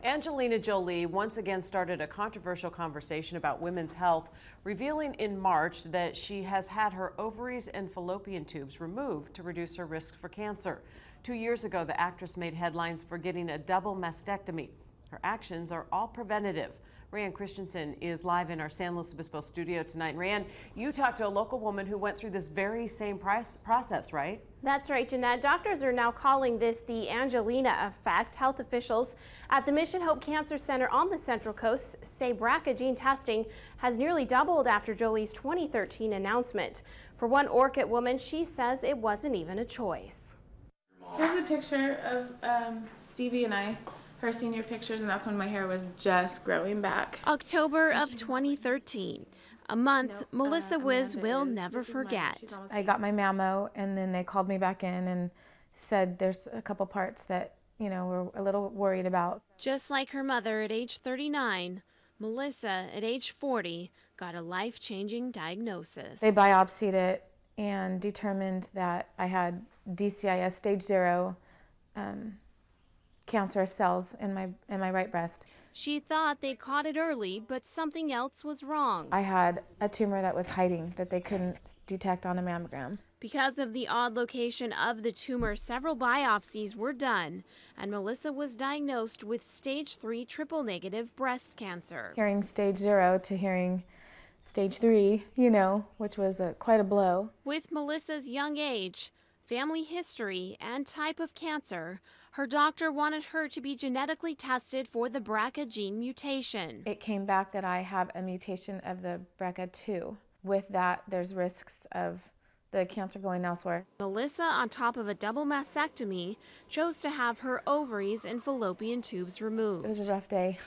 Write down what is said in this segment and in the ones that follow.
Angelina Jolie once again started a controversial conversation about women's health, revealing in March that she has had her ovaries and fallopian tubes removed to reduce her risk for cancer. 2 years ago, the actress made headlines for getting a double mastectomy. Her actions are all preventative. Rayanne Christensen is live in our San Luis Obispo studio tonight. And Rayanne, you talked to a local woman who went through this very same process, right? That's right, Jeanette. Doctors are now calling this the Angelina effect. Health officials at the Mission Hope Cancer Center on the Central Coast say BRCA gene testing has nearly doubled after Jolie's 2013 announcement. For one Orchid woman, she says it wasn't even a choice. Here's a picture of Stevie and I, her senior pictures, and that's when my hair was just growing back. October of 2013. A month Melissa Wiz will never forget. I got my mammo, and then they called me back in and said there's a couple parts that, we're a little worried about. Just like her mother at age 39, Melissa at age 40 got a life-changing diagnosis. They biopsied it and determined that I had DCIS stage 0 cancerous cells in my right breast. She thought they caught it early, but something else was wrong. I had a tumor that was hiding that they couldn't detect on a mammogram. Because of the odd location of the tumor, several biopsies were done, and Melissa was diagnosed with stage 3 triple-negative breast cancer. Hearing stage 0 to hearing stage 3, which was quite a blow. With Melissa's young age, family history, and type of cancer, her doctor wanted her to be genetically tested for the BRCA gene mutation. It came back that I have a mutation of the BRCA2. With that, there's risks of the cancer going elsewhere. Melissa, on top of a double mastectomy, chose to have her ovaries and fallopian tubes removed. It was a rough day.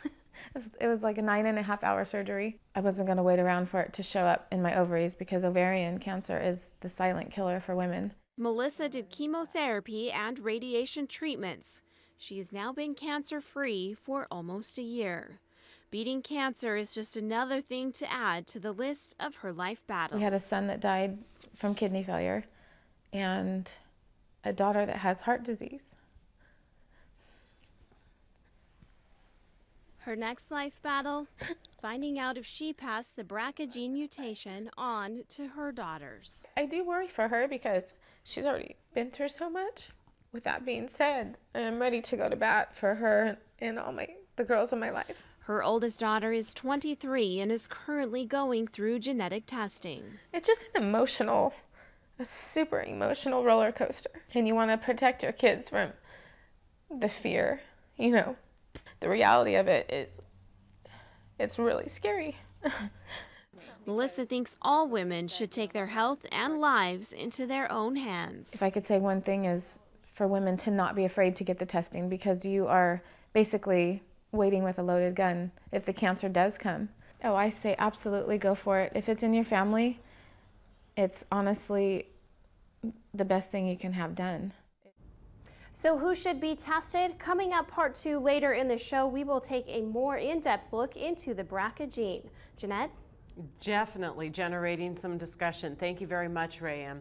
It was like a 9.5-hour surgery. I wasn't going to wait around for it to show up in my ovaries because ovarian cancer is the silent killer for women. Melissa did chemotherapy and radiation treatments. She has now been cancer-free for almost a year. Beating cancer is just another thing to add to the list of her life battles. We had a son that died from kidney failure and a daughter that has heart disease. Her next life battle? Finding out if she passed the BRCA gene mutation on to her daughters. I do worry for her because she's already been through so much. With that being said, I'm ready to go to bat for her and all the girls in my life. Her oldest daughter is 23 and is currently going through genetic testing. It's just a super emotional roller coaster. And you want to protect your kids from the fear, The reality of it is, it's really scary. Melissa thinks all women should take their health and lives into their own hands. If I could say one thing is for women to not be afraid to get the testing, because you are basically waiting with a loaded gun if the cancer does come. Oh, I say absolutely go for it. If it's in your family, it's honestly the best thing you can have done. So who should be tested? Coming up part 2 later in the show, we will take a more in-depth look into the BRCA gene. Jeanette? Definitely generating some discussion. Thank you very much, Rayanne.